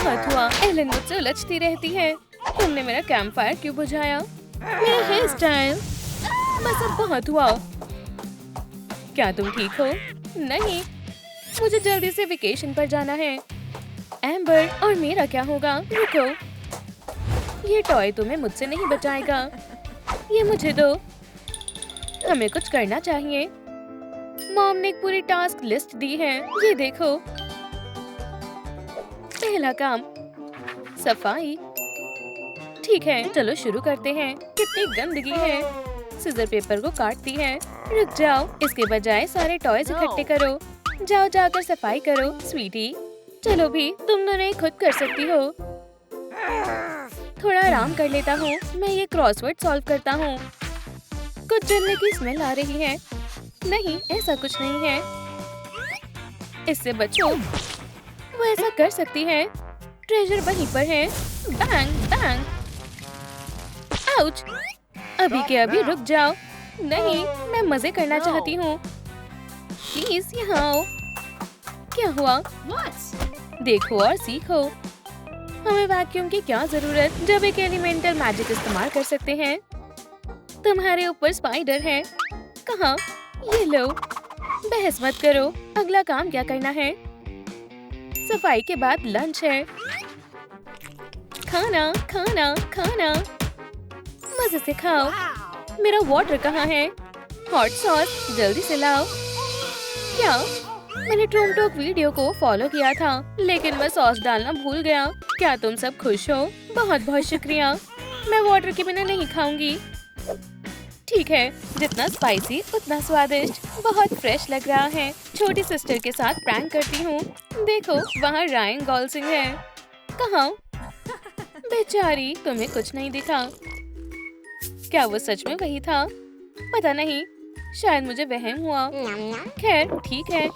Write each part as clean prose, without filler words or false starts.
बहुत हुआ। एलन मुझसे उलझती रहती है। तुमने मेरा कैंप फायर क्यों बुझाया? मेरा हेयर स्टाइल। बस अब बहुत हुआ। क्या तुम ठीक हो? नहीं, मुझे जल्दी से वेकेशन पर जाना है। एम्बर, और मेरा क्या होगा? रुको, ये टॉय तुम्हें मुझसे नहीं बचाएगा। ये मुझे दो। हमें कुछ करना चाहिए। मॉम ने एक पूरी टास्क लिस्ट दी है। ये देखो। पहला काम, सफाई। ठीक है, चलो शुरू करते हैं। कितनी गंदगी है। सीजर पेपर को काटती है। रुक जाओ, इसके बजाय सारे टॉयज इकट्ठे करो। जाओ जाकर सफाई करो, स्वीटी। चलो भी, तुम दोनों खुद कर सकती हो। थोड़ा आराम कर लेता हूँ। मैं ये क्रॉसवर्ड सॉल्व करता हूँ। कुछ जलने की स्मेल आ रही है। नहीं, ऐसा कुछ नहीं है। इससे बचो। वो ऐसा कर सकती है। ट्रेजर वहीं पर है। Bang bang. आउच। अभी के अभी रुक जाओ। नहीं, मैं मजे करना चाहती हूँ। प्लीज यहाँ आओ। क्या हुआ? देखो और सीखो। हमें वैक्यूम की क्या जरूरत, जब एक एलिमेंटल मैजिक इस्तेमाल कर सकते हैं। तुम्हारे ऊपर स्पाइडर है। कहाँ? ये लो। बहस मत करो। अगला काम क्या करना है? सफाई के बाद लंच है। खाना खाना खाना। मजे से खाओ। मेरा वाटर कहाँ है? हॉट सॉस जल्दी से लाओ। क्या? मैंने टूम टॉक वीडियो को फॉलो किया था, लेकिन मैं सॉस डालना भूल गया। क्या तुम सब खुश हो? बहुत बहुत शुक्रिया। मैं वाटर के बिना नहीं खाऊंगी। ठीक है, जितना स्पाइसी उतना स्वादिष्ट। बहुत फ्रेश लग रहा है। छोटी सिस्टर के साथ प्रैंक करती हूँ। देखो, वहाँ रायन गॉल्सिंग है। कहाँ? बेचारी, तुम्हें कुछ नहीं दिखा। क्या वो सच में वही था? पता नहीं, शायद मुझे वहम हुआ। खैर, ठीक है।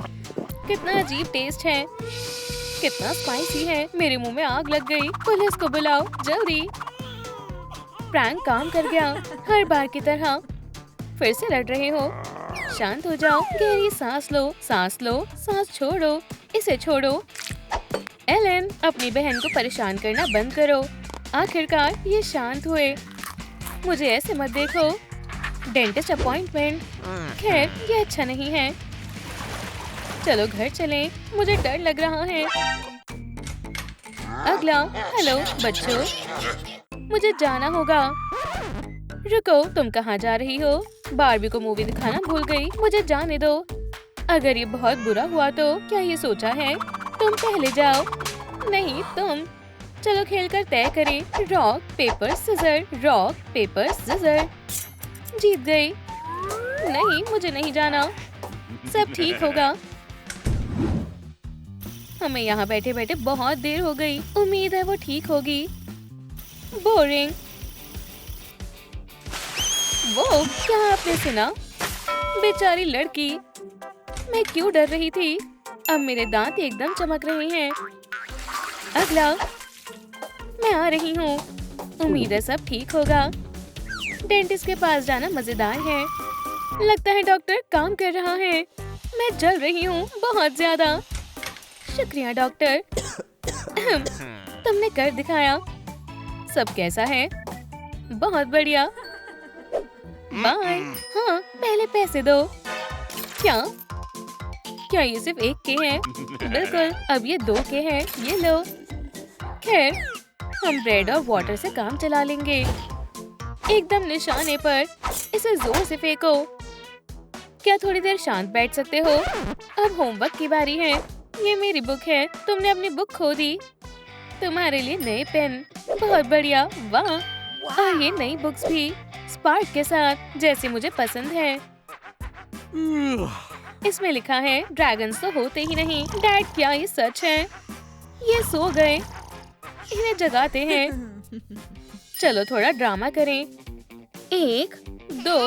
कितना अजीब टेस्ट है। कितना स्पाइसी है। मेरे मुंह में आग लग गई। पुलिस को बुलाओ जल्दी। प्रैंक काम कर गया, हर बार की तरह। फिर से लड़ रहे हो? शांत हो जाओ। गहरी सांस लो, सांस लो, सांस छोड़ो। इसे छोड़ो। एलन, अपनी बहन को परेशान करना बंद करो। आखिरकार ये शांत हुए। मुझे ऐसे मत देखो। Dentist appointment. खैर, ये अच्छा नहीं है। चलो घर चलें। मुझे डर लग रहा है। अगला। हेलो बच्चों, मुझे जाना होगा। रुको, तुम कहाँ जा रही हो? बारबी को मूवी दिखाना भूल गई। मुझे जाने दो। अगर ये बहुत बुरा हुआ तो क्या ये सोचा है? तुम पहले जाओ। नहीं, तुम। चलो खेलकर तय करें। Rock paper scissor, rock paper scissor. जीत गई। नहीं, मुझे नहीं जाना। सब ठीक होगा। हमें यहाँ बैठे बैठे बहुत देर हो गई। उम्मीद है वो ठीक होगी। बोरिंग। वो क्या आपने सुना? बेचारी लड़की। मैं क्यों डर रही थी? अब मेरे दांत एकदम चमक रहे हैं। अगला। मैं आ रही हूँ। उम्मीद है सब ठीक होगा। डेंटिस्ट के पास जाना मजेदार है। लगता है डॉक्टर काम कर रहा है। मैं जल रही हूँ बहुत ज्यादा। शुक्रिया डॉक्टर। तुमने कर दिखाया। सब कैसा है? बहुत बढ़िया। बाय। हाँ, पहले पैसे दो। क्या ये सिर्फ एक के हैं? बिल्कुल, अब ये 2 के हैं। ये लो। खैर, हम ब्रेड और वाटर से काम चला लेंगे। एकदम निशाने पर। इसे जोर से फेंको। क्या थोड़ी देर शांत बैठ सकते हो? अब होमवर्क की बारी है। ये मेरी बुक है। तुमने अपनी बुक खो दी। तुम्हारे लिए नए पेन। बहुत बढ़िया। वाह। और ये नई बुक्स भी स्पार्क के साथ, जैसे मुझे पसंद है। इसमें लिखा है ड्रैगन्स तो होते ही नहीं। डैड, क्या ये सच है? ये सो गए। इन्हें जगाते हैं। चलो थोड़ा ड्रामा करें। 1 2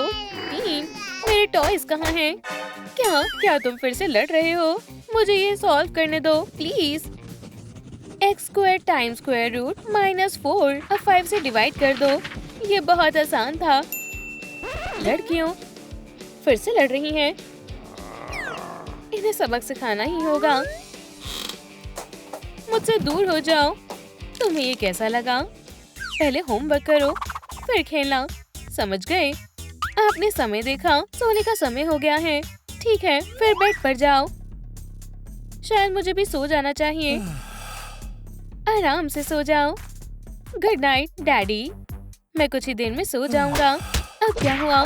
3। मेरे टॉयज कहाँ हैं? क्या तुम फिर से लड़ रहे हो? मुझे ये सॉल्व करने दो please. x² times square root -4 अब 5 से डिवाइड कर दो। ये बहुत आसान था। लड़कियों फिर से लड़ रही हैं। इन्हें सबक सिखाना ही होगा। मुझसे दूर हो जाओ। तुम्हें ये कैसा लगा? पहले होमवर्क करो, फिर खेलना। समझ गए? आपने समय देखा, सोने का समय हो गया है। ठीक है, फिर बेड पर जाओ। शायद मुझे भी सो जाना चाहिए। आराम से सो जाओ। Good night daddy. मैं कुछ ही देर में सो जाऊंगा। अब क्या हुआ?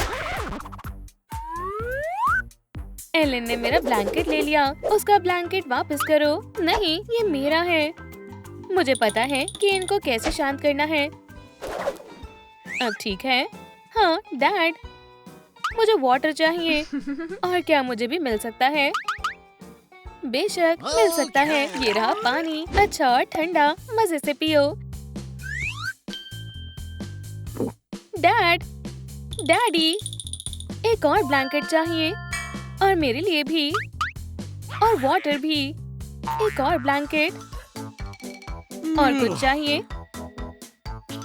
एलन ने मेरा ब्लैंकेट ले लिया। उसका ब्लैंकेट वापस करो। नहीं, ये मेरा है। मुझे पता है कि इनको कैसे शांत करना है। अब ठीक है। हाँ डैड, मुझे वाटर चाहिए। और क्या मुझे भी मिल सकता है? बेशक मिल सकता है। ये रहा पानी, अच्छा और ठंडा। मजे से पियो। डैड, डैडी, एक और ब्लैंकेट चाहिए। और मेरे लिए भी। और वाटर भी। एक और ब्लैंकेट। और कुछ चाहिए?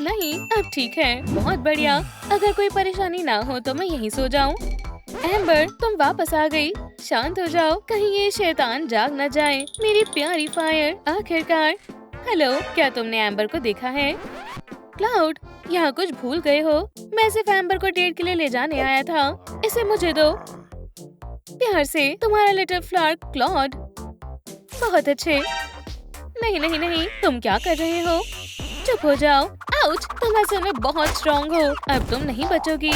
नहीं, अब ठीक है। बहुत बढ़िया। अगर कोई परेशानी ना हो तो मैं यहीं सो जाऊं। एम्बर, तुम वापस आ गई। शांत हो जाओ, कहीं ये शैतान जाग न जाए। मेरी प्यारी फायर, आखिरकार। हेलो, क्या तुमने एम्बर को देखा है? क्लाउड, यहाँ कुछ भूल गए हो। मैं सिर्फ एम्बर को डेट के लिए ले जाने आया था। इसे मुझे दो। प्यार से, तुम्हारा लिटिल फ्लावर क्लॉड। बहुत अच्छे। नहीं नहीं नहीं, तुम क्या कर रहे हो? चुप हो जाओ। आउच, तुम असल में बहुत स्ट्रॉन्ग हो। अब तुम नहीं बचोगी।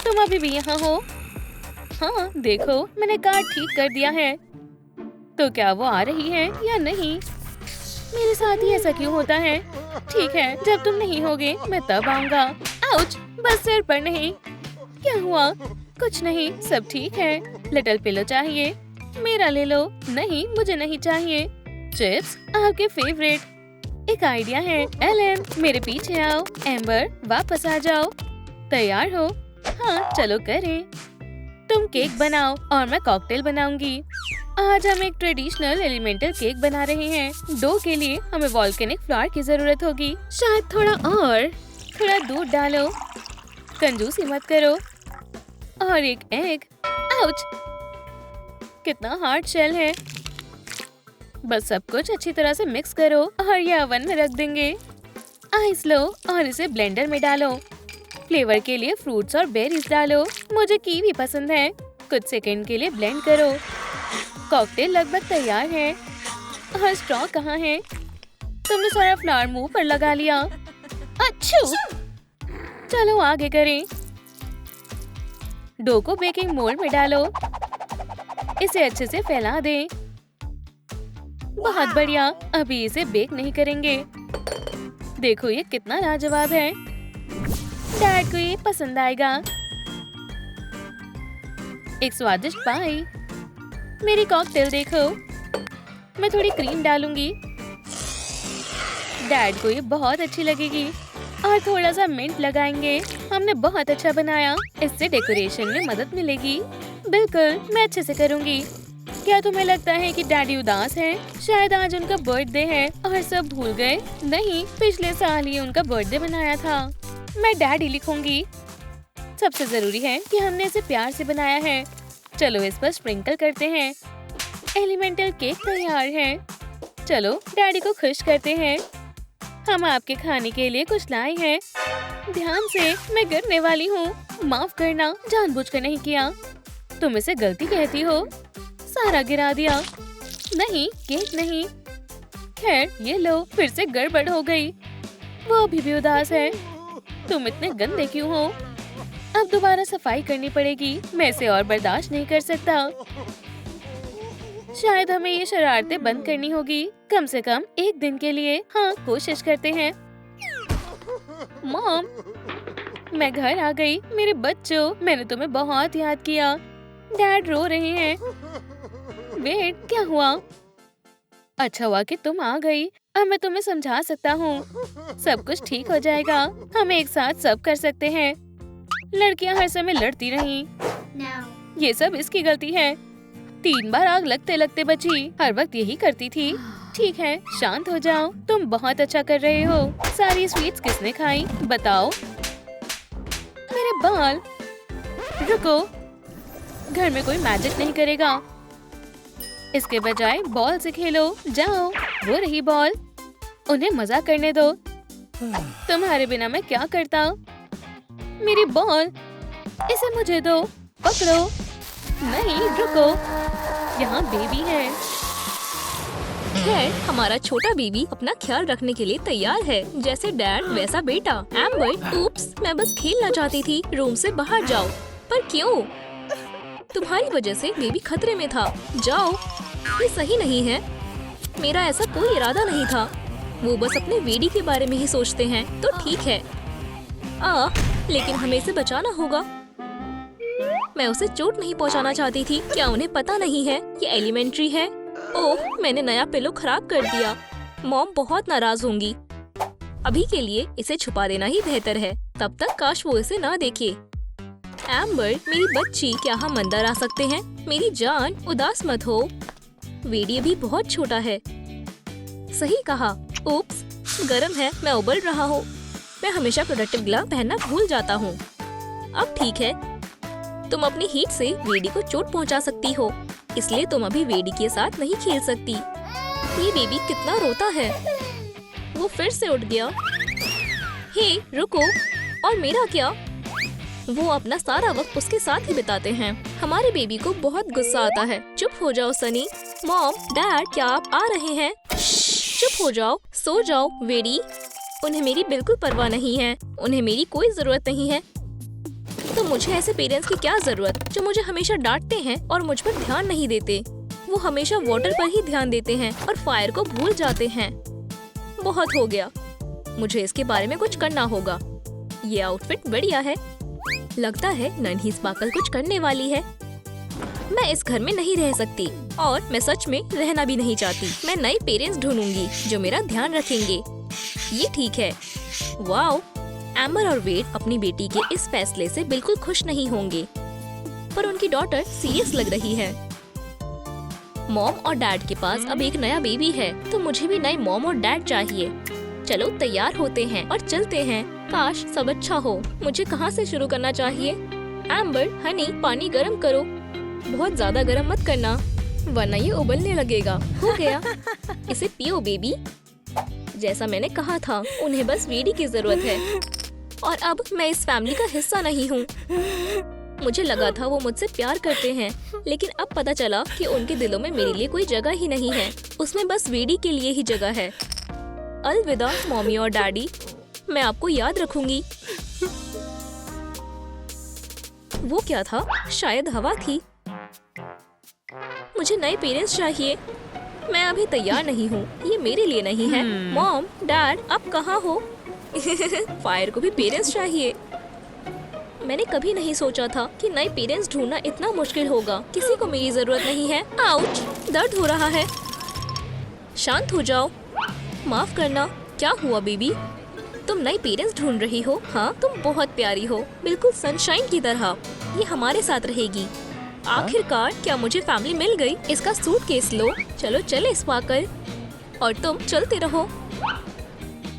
तुम अभी भी यहाँ हो। हाँ देखो, मैंने कार ठीक कर दिया है। तो क्या वो आ रही है या नहीं? मेरे साथ ही ऐसा क्यों होता है? ठीक है, जब तुम नहीं होगे मैं तब आऊंगा। आउच, बस सिर पर नहीं। क्या हुआ? कुछ नहीं, सब ठीक है। लिटिल पिलो चाहिए? मेरा ले लो। नहीं, मुझे नहीं चाहिए। चिप्स, आपके फेवरेट। एक आइडिया है। एलन, मेरे पीछे आओ। एम्बर, वापस आ जाओ। तैयार हो? हाँ, चलो करें। तुम केक बनाओ और मैं कॉकटेल बनाऊंगी। आज हम एक ट्रेडिशनल एलिमेंटल केक बना रहे हैं। डो के लिए हमें वोल्केनिक फ्लावर की जरूरत होगी। शायद थोड़ा दूध डालो। कंजूसी मत करो। और एक एग। आउच, कितना हार्ड शेल है। बस सब कुछ अच्छी तरह से मिक्स करो और ये ओवन में रख देंगे। आइस लो और इसे ब्लेंडर में डालो। फ्लेवर के लिए फ्रूट्स और बेरीज डालो। मुझे कीवी पसंद है। कुछ सेकंड के लिए ब्लेंड करो। कॉकटेल लगभग तैयार है। और स्ट्रॉ कहाँ है? तुमने सारा फ्लावर मुंह पर लगा लिया। अच्छू! चलो आगे करें। डो को बेकिंग मोल्ड में डालो। इसे अच्छे से फैला दें। बहुत बढ़िया। अभी इसे बेक नहीं करेंगे। देखो ये कितना लाजवाब है। डैड को ये पसंद आएगा। एक स्वादिष्ट पाई। मेरी कॉकटेल देखो। मैं थोड़ी क्रीम डालूंगी। डैड को ये बहुत अच्छी लगेगी। और थोड़ा सा मिंट लगाएंगे। हमने बहुत अच्छा बनाया। इससे डेकोरेशन में मदद मिलेगी। बिल्कुल, मैं अच्छे से करूंगी। क्या तुम्हें लगता है कि डैडी उदास हैं? शायद आज उनका बर्थडे है और सब भूल गए। नहीं, पिछले साल ही उनका बर्थडे मनाया था। मैं डैडी लिखूंगी। सबसे जरूरी है कि हमने इसे प्यार से बनाया है। चलो इस पर स्प्रिंकल करते हैं। एलिमेंटल केक तैयार है। चलो डैडी को खुश करते हैं। हम आपके खाने के लिए कुछ लाए हैं। ध्यान से, मैं गिरने वाली हूँ। माफ करना, जानबूझकर नहीं किया। तुम इसे गलती कहती हो। सारा गिरा दिया। नहीं, केक नहीं। खैर, ये लो, फिर से गड़बड़ हो गई। वो अभी भी उदास है। तुम इतने गंदे क्यों हो? अब दोबारा सफाई करनी पड़ेगी। मैं इसे और बर्दाश्त नहीं कर सकता। शायद हमें ये शरारतें बंद करनी होगी, कम से कम एक दिन के लिए। हाँ, कोशिश करते हैं। मॉम, मैं घर आ गई। मेरे बच्चों, मैंने तुम्हें बहुत याद किया। डैड रो रहे हैं। वेट, क्या हुआ? अच्छा हुआ कि तुम आ गई। अब मैं तुम्हें समझा सकता हूँ। सब कुछ ठीक हो जाएगा। हम एक साथ सब कर सकते हैं। लड़कियाँ हर समय लड़ती रहीं। ये सब इसकी गलती है। 3 बार आग लगते लगते बची। हर वक्त यही करती थी। ठीक है, शांत हो जाओ। तुम बहुत अच्छा कर रहे हो। सारी स्वीट्स किसने खाई? बताओ। मेरे बाल। रुको, घर में कोई मैजिक नहीं करेगा। इसके बजाय बॉल से खेलो। जाओ, वो रही बॉल। उन्हें मजा करने दो। तुम्हारे बिना मैं क्या करता? मेरी बॉल, इसे मुझे दो। पकड़ो। नहीं, रुको, यहाँ बेबी है। खैर, हमारा छोटा बेबी अपना ख्याल रखने के लिए तैयार है। जैसे डैड वैसा बेटा। एम्बर, उप्स, मैं बस खेलना चाहती थी। रूम से बाहर जाओ। पर क्यों? तुम्हारी वजह से बेबी खतरे में था। जाओ। ये सही नहीं है। मेरा ऐसा कोई इरादा नहीं था। वो बस अपने बेबी के बारे में ही सोचते हैं। तो ठीक है। लेकिन हमें इसे बचाना होगा। मैं उसे चोट नहीं पहुंचाना चाहती थी। क्या उन्हें पता नहीं है ये एलिमेंट्री है? ओह, मैंने नया पिलो खराब कर दिया। मॉम बहुत नाराज होंगी। अभी के लिए इसे छुपा देना ही बेहतर है। तब तक काश वो इसे ना देखे। एम्बर, मेरी बच्ची, क्या हम अंदर आ सकते हैं? मेरी जान, उदास मत हो। वेडी भी बहुत छोटा है। सही कहा। उप्स, गर्म है, मैं उबल रहा हूँ। मैं हमेशा प्रोटेक्टिव ग्लव पहनना भूल जाता हूँ। अब ठीक है। तुम अपनी हीट से वेडी को चोट पहुँचा सकती हो, इसलिए तुम अभी वेडी के साथ नहीं खेल सकती। ये बेबी कितना रोता है। वो फिर से उठ गया। हे, रुको। और मेरा क्या? वो अपना सारा वक्त उसके साथ ही बिताते हैं। हमारे बेबी को बहुत गुस्सा आता है। चुप हो जाओ सनी। मॉम, डैड, क्या आप आ रहे हैं? चुप हो जाओ, सो जाओ। वेडी, उन्हें मेरी बिल्कुल परवाह नहीं है। उन्हें मेरी कोई जरूरत नहीं है। तो मुझे ऐसे पेरेंट्स की क्या जरूरत जो मुझे हमेशा डांटते हैं और मुझ पर ध्यान नहीं देते। वो हमेशा वाटर पर ही ध्यान देते हैं और फायर को भूल जाते हैं। बहुत हो गया। मुझे इसके बारे में कुछ करना होगा। ये आउटफिट बढ़िया है। लगता है नन्ही स्पार्कल कुछ करने वाली है। मैं इस घर में नहीं रह सकती और मैं सच में रहना भी नहीं चाहती। मैं नए पेरेंट्स ढूंढूंगी जो मेरा ध्यान रखेंगे। ये ठीक है। वाओ, एम्बर और वेड अपनी बेटी के इस फैसले से बिल्कुल खुश नहीं होंगे, पर उनकी डॉटर सीरियस लग रही है। मॉम और डैड के पास अब एक नया बेबी है, तो मुझे भी नए मॉम और डैड चाहिए। चलो तैयार होते हैं और चलते हैं। काश सब अच्छा हो। मुझे कहाँ से शुरू करना चाहिए? एम्बर, हनी, पानी गर्म करो। बहुत ज्यादा गर्म मत करना, वरना ये उबलने लगेगा। हो गया। इसे पियो बेबी। जैसा मैंने कहा था, उन्हें बस वेडी की जरूरत है। और अब मैं इस फैमिली का हिस्सा नहीं हूँ। मुझे लगा था वो मुझसे प्यार करते हैं, लेकिन अब पता चला कि उनके दिलों में मेरे लिए कोई जगह ही नहीं है। उसमें बस वेडी के लिए ही जगह है। अलविदा मॉमी और डैडी, मैं आपको याद रखूंगी। वो क्या था? शायद हवा थी। मुझे नए पेरेंट्स चाहिए। मैं अभी तैयार नहीं हूँ। ये मेरे लिए नहीं है। मॉम, डैड, आप कहाँ हो? फायर को भी पेरेंट्स चाहिए। मैंने कभी नहीं सोचा था कि नए पेरेंट्स ढूंढना इतना मुश्किल होगा। किसी को मेरी जरूरत नहीं है। आउच, दर्द हो रहा है। शांत हो जाओ। माफ करना। क्या हुआ बेबी? तुम नए पेरेंट्स ढूंढ रही हो? हाँ, तुम बहुत प्यारी हो, बिल्कुल सनशाइन की तरह। ये हमारे साथ रहेगी। आखिरकार क्या मुझे फैमिली मिल गई? इसका सूटकेस लो। चलो चले स्पार्कल। और तुम चलते रहो।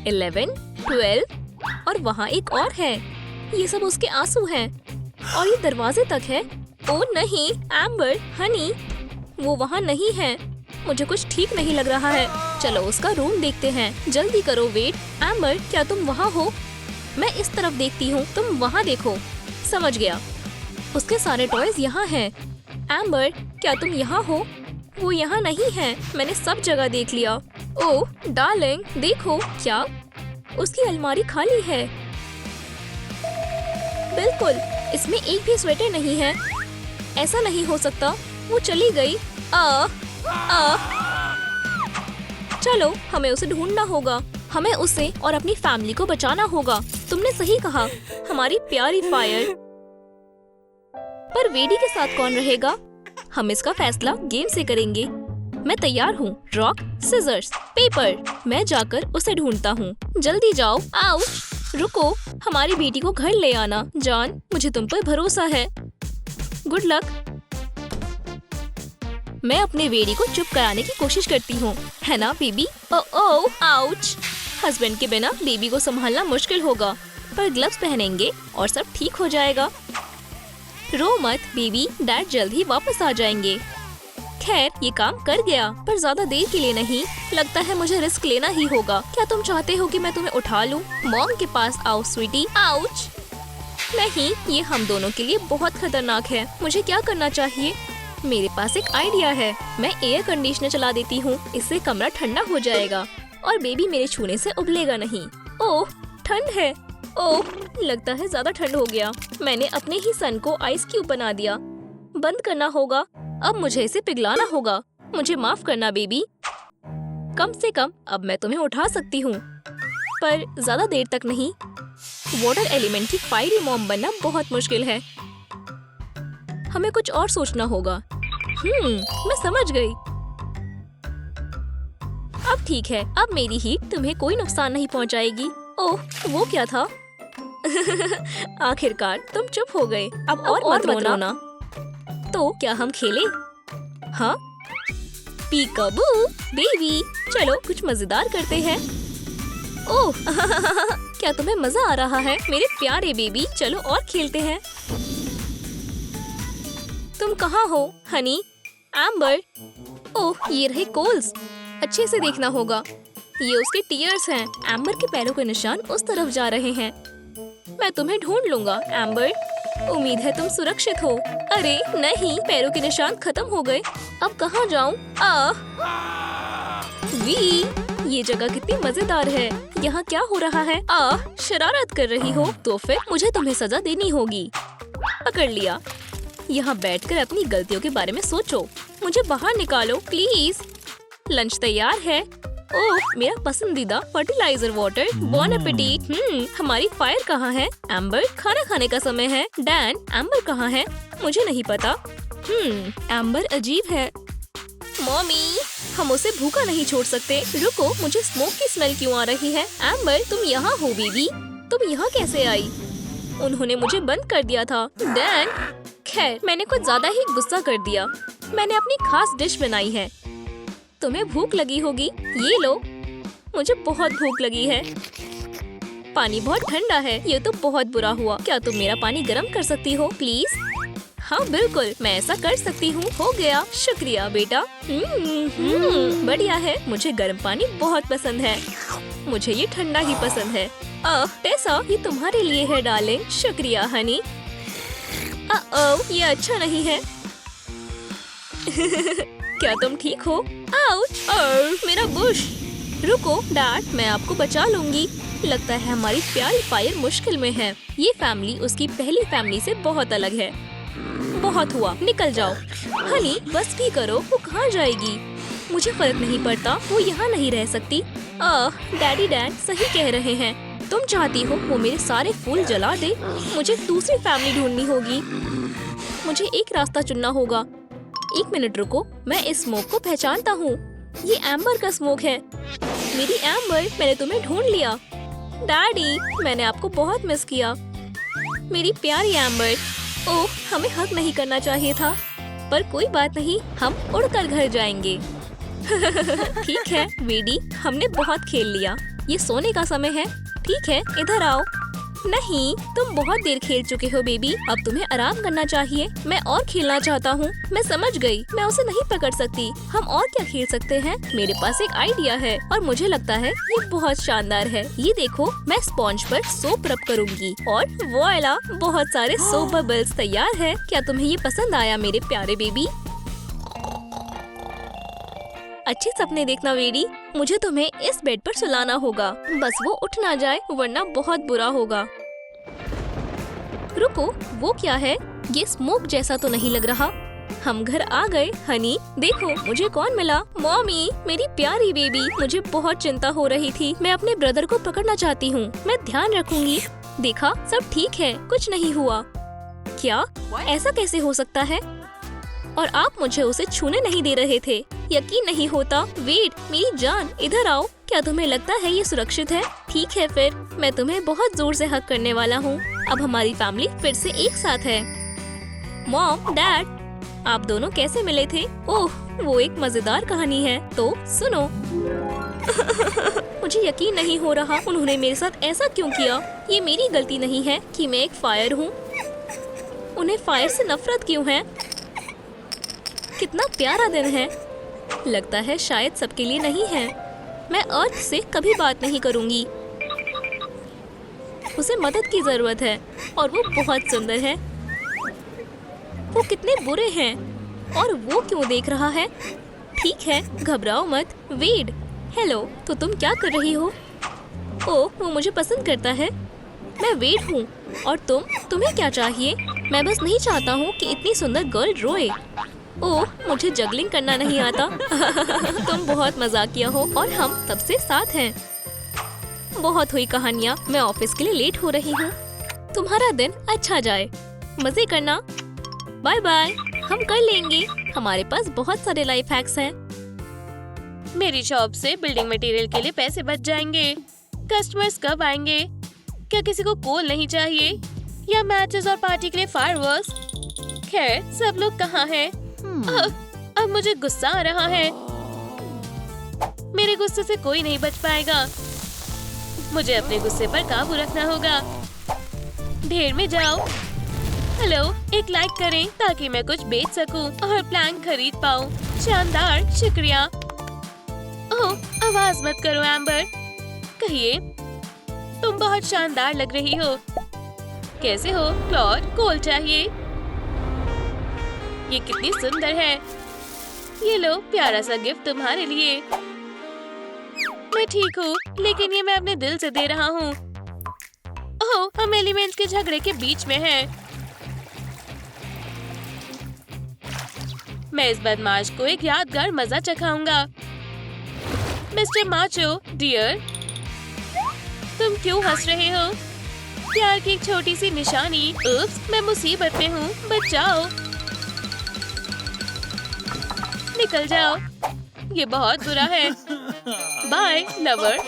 11, 12 और वहाँ एक और है। ये सब उसके आंसू हैं और ये दरवाजे तक है। ओ नहीं, एम्बर, हनी, वो वहाँ नहीं है। मुझे कुछ ठीक नहीं लग रहा है। चलो उसका रूम देखते हैं। जल्दी करो वेट। एम्बर, क्या तुम वहाँ हो? मैं इस तरफ देखती हूँ, तुम वहाँ देखो। समझ गया। उसके सारे टॉयज यहाँ हैं। एम्बर, क्या तुम यहाँ हो? वो यहाँ नहीं है। मैंने सब जगह देख लिया। ओह डार्लिंग, देखो। क्या उसकी अलमारी खाली है? बिल्कुल, इसमें एक भी स्वेटर नहीं है। ऐसा नहीं हो सकता। वो चली गई। चलो, हमें उसे ढूंढना होगा। हमें उसे और अपनी फैमिली को बचाना होगा। तुमने सही कहा, हमारी प्यारी फायर। पर वेडी के साथ कौन रहेगा? हम इसका फैसला गेम से करेंगे। मैं तैयार हूँ। Rock, scissors, paper. मैं जाकर उसे ढूंढता हूँ। जल्दी जाओ। आउच, रुको। हमारी बेटी को घर ले आना। जॉन, मुझे तुम पर भरोसा है। Good luck. मैं अपने बेटी को चुप कराने की कोशिश करती हूँ, है ना बेबी? ओह, आउच। हस्बैंड के बिना बेबी को संभालना मुश्किल होगा, पर ग्लव्स पहनेंगे और सब ठीक हो जाएगा। रो मत बेबी, डैड जल्द ही वापस आ जाएंगे। खैर ये काम कर गया, पर ज्यादा देर के लिए नहीं। लगता है मुझे रिस्क लेना ही होगा। क्या तुम चाहते हो कि मैं तुम्हें उठा लूं? मॉम के पास आओ स्वीटी। आउच! नहीं, ये हम दोनों के लिए बहुत खतरनाक है। मुझे क्या करना चाहिए? मेरे पास एक आइडिया है। मैं एयर कंडीशनर चला देती हूँ, इससे कमरा ठंडा हो जाएगा और बेबी मेरे छूने से उबलेगा नहीं। ओह, ठंड है। ओह, लगता है ज्यादा ठंड हो गया। मैंने अपने ही सन को आइस क्यूब बना दिया। बंद करना होगा। अब मुझे इसे पिघलाना होगा। मुझे माफ करना बेबी। कम से कम अब मैं तुम्हें उठा सकती हूँ, पर ज्यादा देर तक नहीं। वाटर एलिमेंट की फायरी मॉम बनना बहुत मुश्किल है। हमें कुछ और सोचना होगा। मैं समझ गई। अब ठीक है, अब मेरी हीट तुम्हें कोई नुकसान नहीं पहुंचाएगी। ओह, वो क्या था? आखिरकार तुम चुप हो गए। अब और मत रोना। तो क्या हम खेलें? हाँ, पीकाबू बेबी, चलो कुछ मजेदार करते हैं। ओह, क्या तुम्हें मजा आ रहा है मेरे प्यारे बेबी? चलो और खेलते हैं। तुम कहाँ हो हनी? एम्बर? ओह, ये रहे कोल्स। अच्छे से देखना होगा। ये उसके टीयर्स हैं। एम्बर के पैरों के निशान उस तरफ जा रहे हैं। मैं तुम्हें ढूंढ लूंगा एम्बर। उम्मीद है तुम सुरक्षित हो। अरे नहीं, पैरों के निशान खत्म हो गए। अब कहाँ जाऊँ? वी, ये जगह कितनी मजेदार है। यहाँ क्या हो रहा है? शरारत कर रही हो? तो फिर मुझे तुम्हें सजा देनी होगी। पकड़ लिया। यहाँ बैठकर अपनी गलतियों के बारे में सोचो। मुझे बाहर निकालो प्लीज। लंच तैयार है। ओह, मेरा पसंदीदा फर्टिलाइजर वाटर। बॉन एपेटिट। हमारी फायर कहाँ है? एम्बर, खाना खाने का समय है। डैन, एम्बर कहाँ है? मुझे नहीं पता। एम्बर अजीब है। मॉमी, हम उसे भूखा नहीं छोड़ सकते। रुको, मुझे स्मोक की स्मेल क्यों आ रही है? एम्बर, तुम यहाँ हो बेबी? तुम यहाँ कैसे आई? उन्होंने मुझे बंद कर दिया था। डैन, खैर मैंने कुछ ज्यादा ही गुस्सा कर दिया। मैंने अपनी खास डिश बनाई है। तुम्हें भूख लगी होगी, ये लो। मुझे बहुत भूख लगी है। पानी बहुत ठंडा है। ये तो बहुत बुरा हुआ। क्या तुम मेरा पानी गर्म कर सकती हो प्लीज? हाँ बिल्कुल, मैं ऐसा कर सकती हूँ। हो गया, शुक्रिया बेटा। बढ़िया है। मुझे गर्म पानी बहुत पसंद है। मुझे ये ठंडा ही पसंद है। टेसा, ये तुम्हारे लिए है डार्लिंग। शुक्रिया हनी। ये अच्छा नहीं है। क्या तुम ठीक हो? आउच! मेरा बुश। रुको डैड, मैं आपको बचा लूंगी। लगता है हमारी प्यारी फायर मुश्किल में है। ये फैमिली उसकी पहली फैमिली से बहुत अलग है। बहुत हुआ, निकल जाओ। हनी, बस भी करो। वो कहाँ जाएगी? मुझे फर्क नहीं पड़ता, वो यहाँ नहीं रह सकती। डैडी डैड सही कह रहे हैं। तुम चाहती हो वो मेरे सारे फूल जला दे? मुझे दूसरी फैमिली ढूंढनी होगी। मुझे एक रास्ता चुनना होगा। एक मिनट रुको, मैं इस स्मोक को पहचानता हूँ। ये एम्बर का स्मोक है। मेरी एम्बर, मैंने तुम्हें ढूंढ लिया। डैडी, मैंने आपको बहुत मिस किया। मेरी प्यारी एम्बर। ओह, हमें हक नहीं करना चाहिए था, पर कोई बात नहीं, हम उड़कर घर जाएंगे। ठीक है वेडी, हमने बहुत खेल लिया। ये सोने का समय है। ठीक है, इधर आओ। नहीं, तुम बहुत देर खेल चुके हो बेबी। अब तुम्हें आराम करना चाहिए। मैं और खेलना चाहता हूँ। मैं समझ गई, मैं उसे नहीं पकड़ सकती। हम और क्या खेल सकते हैं? मेरे पास एक आइडिया है और मुझे लगता है ये बहुत शानदार है। ये देखो, मैं स्पॉन्ज पर सोप रब करूँगी और वॉइला, बहुत सारे सोप बबल्स तैयार है। क्या तुम्हें ये पसंद आया मेरे प्यारे बेबी? अच्छे सपने देखना वेडी। मुझे तुम्हें इस बेड पर सुलाना होगा। बस वो उठ ना जाए, वरना बहुत बुरा होगा। रुको, वो क्या है? ये स्मोक जैसा तो नहीं लग रहा। हम घर आ गए। हनी, देखो मुझे कौन मिला। मॉमी, मेरी प्यारी बेबी। मुझे बहुत चिंता हो रही थी। मैं अपने ब्रदर को पकड़ना चाहती हूँ। मैं ध्यान रखूंगी। देखा, सब ठीक है, कुछ नहीं हुआ। क्या? ऐसा कैसे हो सकता है? और आप मुझे उसे छूने नहीं दे रहे थे। यकीन नहीं होता। वेट, मेरी जान, इधर आओ। क्या तुम्हें लगता है ये सुरक्षित है? ठीक है फिर, मैं तुम्हें बहुत जोर से हक करने वाला हूँ। अब हमारी फैमिली फिर से एक साथ है। मॉम, डैड, आप दोनों कैसे मिले थे? ओह, वो एक मजेदार कहानी है, तो सुनो। मुझे यकीन नहीं हो रहा, उन्होंने मेरे साथ ऐसा क्यों किया? ये मेरी गलती नहीं है कि मैं एक फायर हूँ। उन्हें फायर से नफरत क्यों है? कितना प्यारा दिन है। लगता है शायद सबके लिए नहीं है। मैं अर्थ से कभी बात नहीं करूंगी। उसे मदद की जरूरत है और वो बहुत सुंदर है। वो कितने बुरे हैं और वो क्यों देख रहा है? ठीक है, घबराओ मत। वेड, हेलो, तो तुम क्या कर रही हो? ओह, वो मुझे पसंद करता है। मैं वेड हूँ और तुम्हें क्या चाहिए? मैं बस नहीं चाहता हूँ कि इतनी सुंदर गर्ल रोए। ओह, मुझे जगलिंग करना नहीं आता। तुम बहुत मजाकिया हो और हम तब से साथ हैं। बहुत हुई कहानियाँ, मैं ऑफिस के लिए लेट हो रही हूँ। तुम्हारा दिन अच्छा जाए, मजे करना। बाय बाय, हम कर लेंगे। हमारे पास बहुत सारे लाइफ हैक्स हैं। मेरी शॉप से बिल्डिंग मटेरियल के लिए पैसे बच जाएंगे। कस्टमर्स कब आएंगे? क्या किसी को कोल नहीं चाहिए या मैचेस और पार्टी के लिए फायरवर्क्स? खैर, सब लोग कहाँ हैं? अब मुझे गुस्सा आ रहा है। मेरे गुस्से से कोई नहीं बच पाएगा। मुझे अपने गुस्से पर काबू रखना होगा। ढेर में जाओ। हेलो, एक लाइक करें ताकि मैं कुछ बेच सकूं और प्लान खरीद पाऊं। शानदार, शुक्रिया। ओह, आवाज मत करो एम्बर। कहिए, तुम बहुत शानदार लग रही हो। कैसे हो क्लॉड? कोल चाहिए। ये कितनी सुंदर है। ये लो, प्यारा सा गिफ्ट तुम्हारे लिए। मैं ठीक हूँ, लेकिन ये मैं अपने दिल से दे रहा हूँ। ओह, हम एलिमेंट्स के झगड़े के बीच में हैं। मैं इस बदमाश को एक यादगार मजा चखाऊंगा। मिस्टर माचो डियर, तुम क्यों हंस रहे हो? प्यार की एक छोटी सी निशानी। उप्स, मैं मुसीबत में हूँ, बचाओ। निकल जाओ, ये बहुत बुरा है। Bye lover.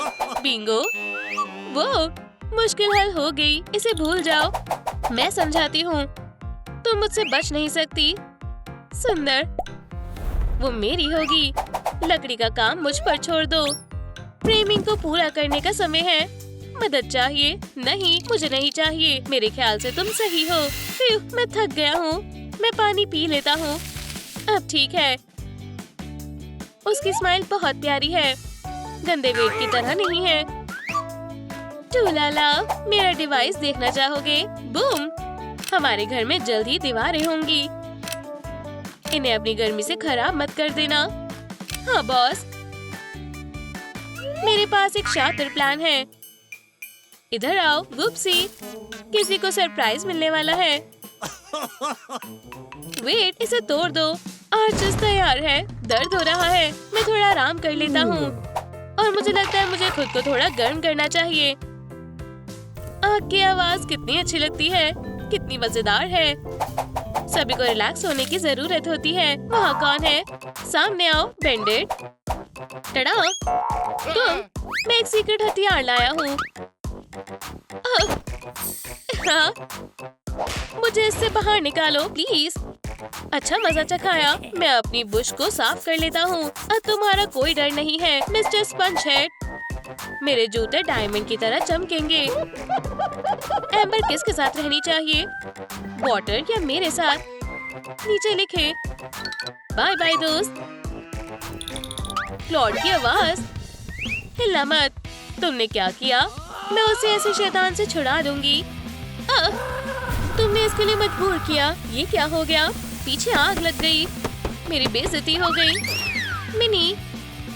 बिंगो। वो मुश्किल हल हो गई, इसे भूल जाओ। मैं समझाती हूँ, तुम मुझसे बच नहीं सकती। सुंदर, वो मेरी होगी। लकड़ी का काम मुझ पर छोड़ दो। फ्रेमिंग को पूरा करने का समय है। मदद चाहिए? नहीं, मुझे नहीं चाहिए। मेरे ख्याल से तुम सही हो। मैं थक गया हूँ। मैं पानी पी लेता हूँ। अब ठीक है। उसकी स्माइल बहुत प्यारी है, गंदे वेट की तरह नहीं है। टूलाला, मेरा डिवाइस देखना चाहोगे? बूम! हमारे घर में जल्द ही दीवारें होंगी। इन्हें अपनी गर्मी से खराब मत कर देना। हाँ बॉस, मेरे पास एक शातिर प्लान है। इधर आओ वुप्सी, किसी को सरप्राइज मिलने वाला है। वेट, इसे तोड़ दो। आर्चेस तैयार है। दर्द हो रहा है, मैं थोड़ा आराम कर लेता हूँ। और मुझे लगता है मुझे खुद को थोड़ा गर्म करना चाहिए। आग की आवाज कितनी अच्छी लगती है, कितनी मजेदार है। सभी को रिलैक्स होने की जरूरत होती है। वहाँ कौन है? सामने आओ बेंडेड। टड़ा, तुम? मैं एक सीक्रेट हथियार लाया हूँ। हाँ, मुझे इससे बाहर निकालो प्लीज। अच्छा मजा चखाया। मैं अपनी बुश को साफ कर लेता हूँ। अब तुम्हारा कोई डर नहीं है मिस्टर स्पंज हेड। मेरे जूते डायमंड की तरह चमकेंगे। एम्बर किसके साथ रहनी चाहिए? वाटर या मेरे साथ? नीचे लिखे। बाय बाय दोस्त। क्लॉड की आवाज। हिलना मत। तुमने क्या किया? मैं उसे ऐसे शैतान से छुड़ा दूंगी। तुमने इसके लिए मजबूर किया। ये क्या हो गया? पीछे आग लग गई। मेरी बेइज्जती हो गई। मिनी,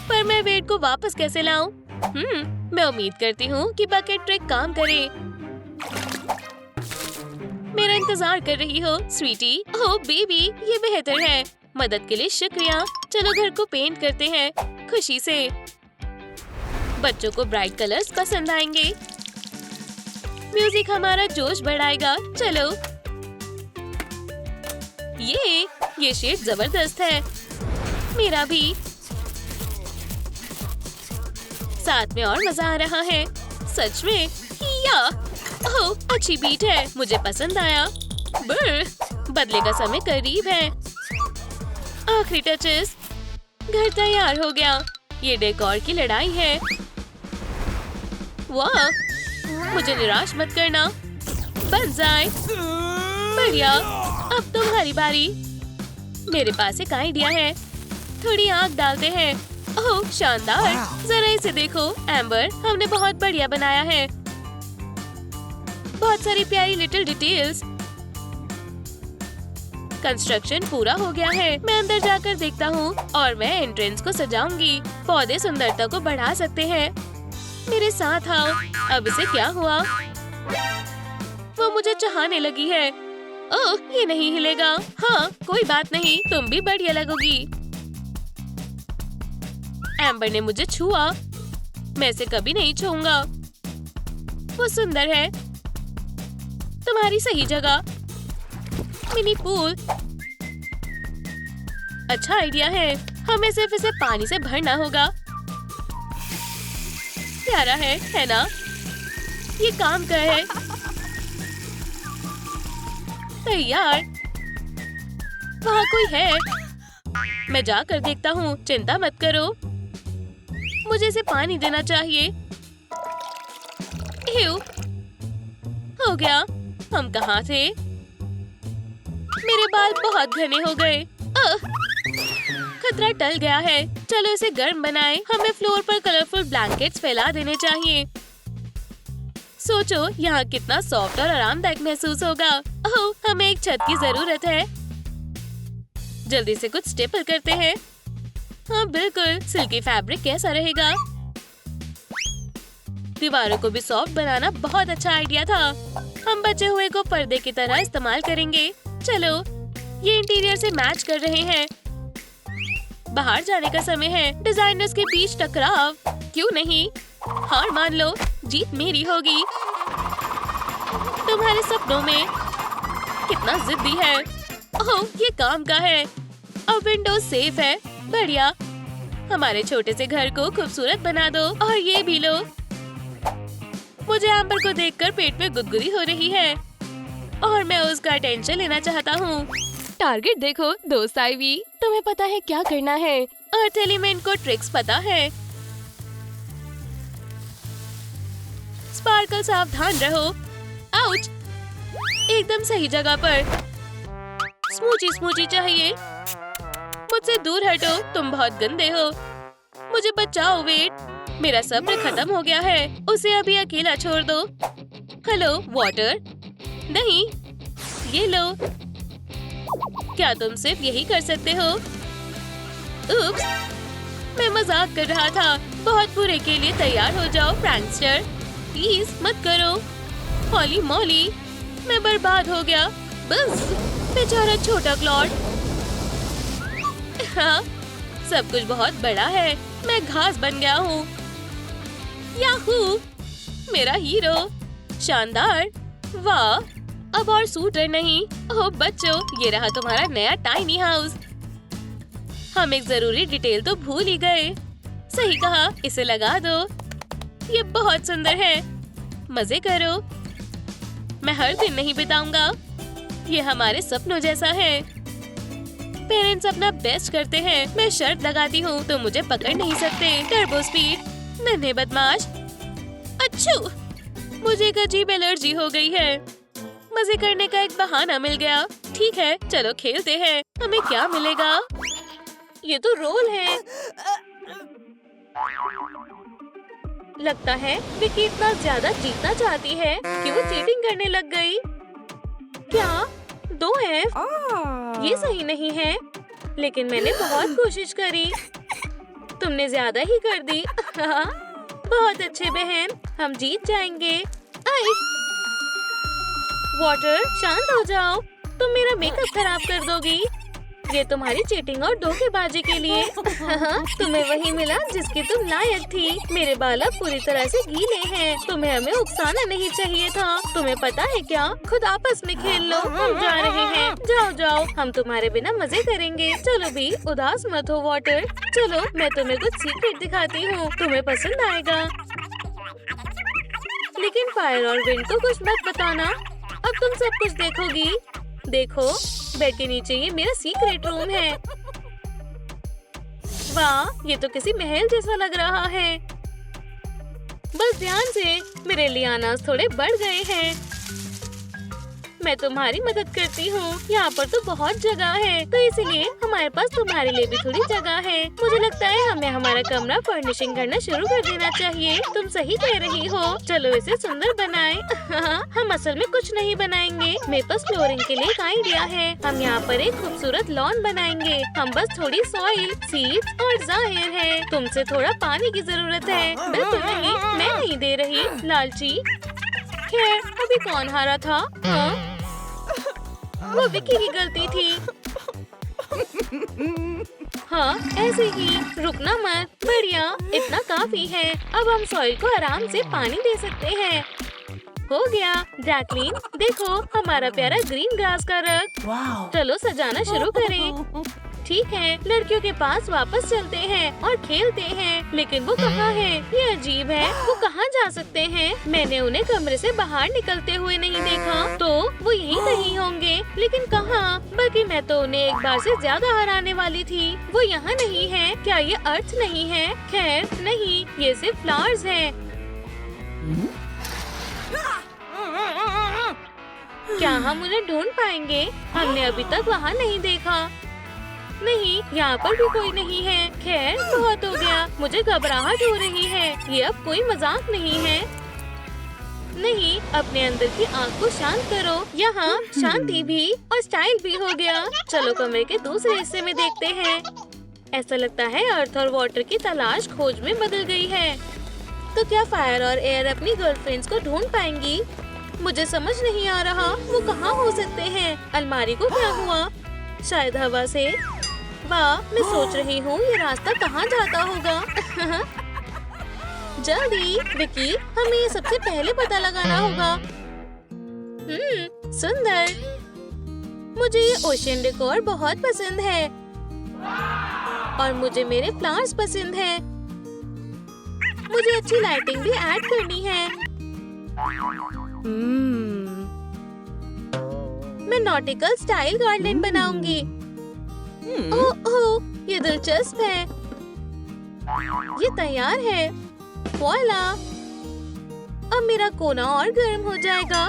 पर मैं वेट को वापस कैसे लाऊं? मैं उम्मीद करती हूँ कि बकेट ट्रिक काम करे। मेरा इंतजार कर रही हो स्वीटी? ओह बेबी, ये बेहतर है। मदद के लिए शुक्रिया। चलो घर को पेंट करते हैं खुशी से। बच्चों को ब्राइट कलर्स पसंद आएंगे। म्यूजिक हमारा जोश बढ़ाएगा। चलो, ये शेड जबरदस्त है। मेरा भी। साथ में और मजा आ रहा है। सच में? या ओह, अच्छी बीट है, मुझे पसंद आया। बदले का समय करीब है। आखिरी टचेस। घर तैयार हो गया। ये डेकोर की लड़ाई है। वाह, मुझे निराश मत करना। बन जाए। बढ़िया, अब तुम्हारी बारी। मेरे पास एक आइडिया है, थोड़ी आग डालते हैं। ओह शानदार, जरा इसे देखो एम्बर, हमने बहुत बढ़िया बनाया है। बहुत सारी प्यारी लिटिल डिटेल्स। कंस्ट्रक्शन पूरा हो गया है। मैं अंदर जाकर देखता हूँ और मैं एंट्रेंस को सजाऊंगी। पौधे सुंदरता को बढ़ा सकते हैं। मेरे साथ आओ। अब इसे क्या हुआ? वो मुझे चाहने लगी है। ओह, ये नहीं हिलेगा। हाँ, कोई बात नहीं, तुम भी बढ़िया लगोगी। एम्बर ने मुझे छुआ। मैं इसे कभी नहीं छूऊंगा। वो सुंदर है। तुम्हारी सही जगह। मिनी पूल अच्छा आइडिया है। हमें सिर्फ इसे पानी से भरना होगा। प्यारा है ना? ये काम कर है। तैयार। वहाँ कोई है। मैं जाकर देखता हूँ, चिंता मत करो। मुझे इसे पानी देना चाहिए। हो गया। हम कहाँ थे? मेरे बाल बहुत घने हो गए। खतरा टल गया है। चलो इसे गर्म बनाएं। हमें फ्लोर पर कलरफुल ब्लैंकेट्स फैला देने चाहिए। सोचो यहाँ कितना सॉफ्ट और आरामदायक महसूस होगा। ओह, हमें एक छत की जरूरत है। जल्दी से कुछ स्टेपल करते हैं। हाँ बिल्कुल, सिल्की फैब्रिक कैसा रहेगा? दीवारों को भी सॉफ्ट बनाना बहुत अच्छा आइडिया था। हम बचे हुए को पर्दे की तरह इस्तेमाल करेंगे। चलो, ये इंटीरियर से मैच कर रहे हैं। बाहर जाने का समय है। डिजाइनर्स के बीच टकराव। क्यों नहीं? हार मान लो, जीत मेरी होगी। तुम्हारे सपनों में कितना जिद्दी है। ओह, ये काम का है। अब विंडोज सेफ है। बढ़िया। हमारे छोटे से घर को खूबसूरत बना दो। और ये भी लो। मुझे एम्बर को देखकर पेट में गुदगुदी हो रही है और मैं उसका अटेंशन लेना चाहता हूँ। टारगेट देखो दोस्त आईवी, तुम्हें पता है क्या करना है। अर्थ एलिमेंट को ट्रिक्स पता है। स्पार्कल, सावधान रहो। आउच! एकदम सही जगह पर। स्मूची स्मूची चाहिए। मुझसे दूर हटो, तुम बहुत गंदे हो। मुझे बचाओ वेट। मेरा सब्र खत्म हो गया है। उसे अभी अकेला छोड़ दो। Hello water. नहीं, ये लो। क्या तुम सिर्फ यही कर सकते हो? उप्स, मैं मजाक कर रहा था। बहुत बुरे के लिए तैयार हो जाओ प्रैंकस्टर। प्लीज मत करो। हॉली मॉली, मैं बर्बाद हो गया। बस, बेचारा छोटा क्लॉड। हाँ, सब कुछ बहुत बड़ा है। मैं घास बन गया हूँ। याहू! मेरा हीरो। शानदार। वाह! अब और सूटर नहीं। ओह बच्चों, ये रहा तुम्हारा नया टाइनी हाउस। हम एक जरूरी डिटेल तो भूल ही गए। सही कहा, इसे लगा दो। ये बहुत सुंदर है। मजे करो। मैं हर दिन नहीं बिताऊंगा। ये हमारे सपनों जैसा है। पेरेंट्स अपना बेस्ट करते हैं। मैं शर्त लगाती हूँ, तो मुझे पकड़ नहीं सकते। Turbo speed. नन्हे बदमाश। अच्छू! मुझे एक अजीब एलर्जी हो गई है। मजे करने का एक बहाना मिल गया। ठीक है, चलो खेलते हैं। हमें क्या मिलेगा? ये तो रोल है। लगता है विकी इतना ज्यादा जीतना चाहती है कि वो चीटिंग करने लग गई। क्या 2F? ये सही नहीं है, लेकिन मैंने बहुत कोशिश करी। तुमने ज्यादा ही कर दी। बहुत अच्छे बहन, हम जीत जाएंगे। आई! वाटर, शांत हो जाओ। तुम मेरा मेकअप खराब कर दोगी। ये तुम्हारी चीटिंग और धोखेबाजी के लिए। तुम्हें वही मिला जिसकी तुम लायक थी। मेरे बाल अब पूरी तरह से गीले हैं। तुम्हें हमें उकसाना नहीं चाहिए था। तुम्हें पता है क्या? खुद आपस में खेल लो। हम जा रहे हैं। जाओ जाओ, हम तुम्हारे बिना मजे करेंगे। चलो भी, उदास मत हो वाटर। चलो, मैं तुम्हें कुछ सीक्रेट दिखाती हूँ। तुम्हें पसंद आएगा। लेकिन फायर और विंड को कुछ मत बताना। अब तुम सब कुछ देखोगी। देखो, बेड के नीचे ये मेरा सीक्रेट रूम है। वाह, ये तो किसी महल जैसा लग रहा है। बस ध्यान से, मेरे लियानास थोड़े बढ़ गए हैं। मैं तुम्हारी मदद करती हूँ। यहाँ पर तो बहुत जगह है, तो इसलिए हमारे पास तुम्हारे लिए भी थोड़ी जगह है। मुझे लगता है हमें हमारा कमरा फर्निशिंग करना शुरू कर देना चाहिए। तुम सही कह रही हो, चलो इसे सुंदर बनाएं। हम असल में कुछ नहीं बनाएंगे, मेरे पास फ्लोरिंग के लिए एक आइडिया है। हम यहाँ पर एक खूबसूरत लॉन बनाएंगे। हम बस थोड़ी सॉइल, सीड्स और जाहिर है तुमसे थोड़ा पानी की जरूरत है। बिल्कुल नहीं, मैं नहीं दे रही, लालची। खैर, अभी कौन हारा था? हाँ? वो विक्की की गलती थी। हाँ, ऐसे ही। रुकना मत। बढ़िया, इतना काफी है। अब हम सॉइल को आराम से पानी दे सकते हैं। हो गया। जैकलीन, देखो हमारा प्यारा ग्रीन ग्रास का रख। चलो सजाना शुरू करें। ठीक है, लड़कियों के पास वापस चलते हैं और खेलते हैं। लेकिन वो कहाँ है? ये अजीब है। वो कहाँ जा सकते हैं? मैंने उन्हें कमरे से बाहर निकलते हुए नहीं देखा। तो वो यहीं कहीं होंगे, लेकिन कहाँ? बल्कि मैं तो उन्हें एक बार से ज्यादा हराने वाली थी। वो यहाँ नहीं है। क्या ये अर्थ नहीं है? खैर नहीं, ये सिर्फ फ्लावर्स है। क्या हम उन्हें ढूंढ पाएंगे? हमने अभी तक वहाँ नहीं देखा। नहीं, यहाँ पर भी कोई नहीं है। खैर, बहुत हो गया। मुझे घबराहट हो रही है। ये अब कोई मजाक नहीं है। नहीं, अपने अंदर की आँख को शांत करो। यहाँ शांति भी और स्टाइल भी हो गया। चलो कमरे के दूसरे हिस्से में देखते हैं। ऐसा लगता है अर्थ और वाटर की तलाश खोज में बदल गई है। तो क्या फायर और एयर अपनी गर्लफ्रेंड्स को ढूंढ पाएंगी? मुझे समझ नहीं आ रहा वो कहाँ हो सकते हैं। अलमारी को क्या हुआ? शायद हवा से। वाह, मैं सोच रही हूँ ये रास्ता कहाँ जाता होगा। जल्दी विकी, हमें ये सबसे पहले पता लगाना होगा। सुंदर। मुझे ये ओशियन डेकोर बहुत पसंद है और मुझे मेरे फ्लावर्स पसंद हैं। मुझे अच्छी लाइटिंग भी ऐड करनी है। मैं नॉटिकल स्टाइल गार्डन बनाऊंगी। ओह, ये दिलचस्प है। ये तैयार है। वॉला! अब मेरा कोना और गर्म हो जाएगा।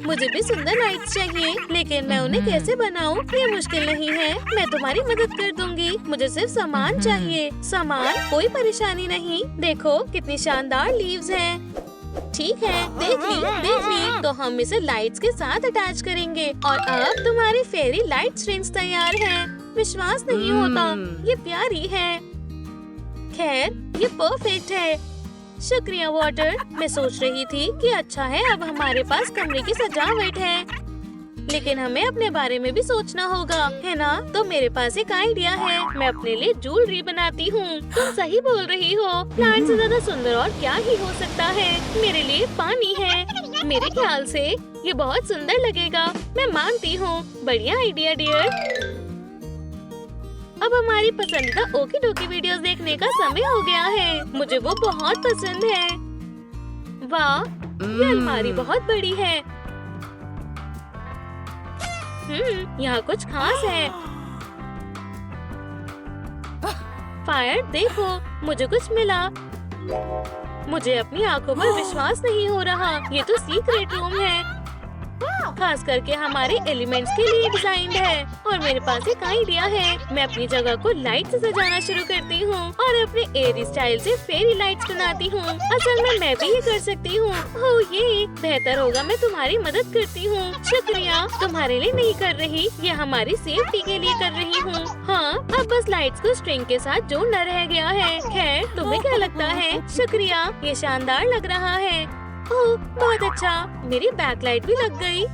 मुझे भी सुंदर लाइट्स चाहिए, लेकिन मैं उन्हें कैसे बनाऊं? ये मुश्किल नहीं है। मैं तुम्हारी मदद कर दूंगी। मुझे सिर्फ सामान चाहिए। सामान, कोई परेशानी नहीं। देखो कितनी शानदार लीव्स हैं। ठीक है, देख ली। तो हम इसे लाइट्स के साथ अटैच करेंगे और अब तुम्हारी फेरी लाइट स्ट्रिंग्स तैयार हैं। विश्वास नहीं होता, ये प्यारी है। खैर, ये परफेक्ट है। शुक्रिया वाटर। मैं सोच रही थी कि अच्छा है अब हमारे पास कमरे की सजावट है, लेकिन हमें अपने बारे में भी सोचना होगा, है ना? तो मेरे पास एक आइडिया है। मैं अपने लिए ज्वेलरी बनाती हूँ। तुम सही बोल रही हो। प्लांट से ज्यादा सुंदर और क्या ही हो सकता है। मेरे लिए पानी है। मेरे ख्याल से ये बहुत सुंदर लगेगा। मैं मानती हूँ। बढ़िया आइडिया डियर। अब हमारी पसंदीदा ओकी डोकी वीडियोस देखने का समय हो गया है। मुझे वो बहुत पसंद है। वाह, ये अलमारी बहुत बड़ी है। यहाँ कुछ खास है। फायर, देखो मुझे कुछ मिला। मुझे अपनी आंखों पर विश्वास नहीं हो रहा। ये तो सीक्रेट रूम है, खास करके हमारे एलिमेंट्स के लिए डिजाइन है। और मेरे पास एक आइडिया है। मैं अपनी जगह को लाइट से सजाना शुरू करती हूँ और अपने एयरी स्टाइल से फेरी लाइट्स बनाती हूँ। असल में मैं भी ये कर सकती हूँ। ओह, ये बेहतर होगा। मैं तुम्हारी मदद करती हूँ। शुक्रिया। तुम्हारे लिए नहीं कर रही, ये हमारी सेफ्टी के लिए कर रही हूँ। हाँ, अब बस लाइट्स को स्ट्रिंग के साथ जोड़ना रह गया है। खैर, तुम्हें क्या लगता है? शुक्रिया, ये शानदार लग रहा है। ओह, बहुत अच्छा। मेरी बैकलाइट भी लग गई।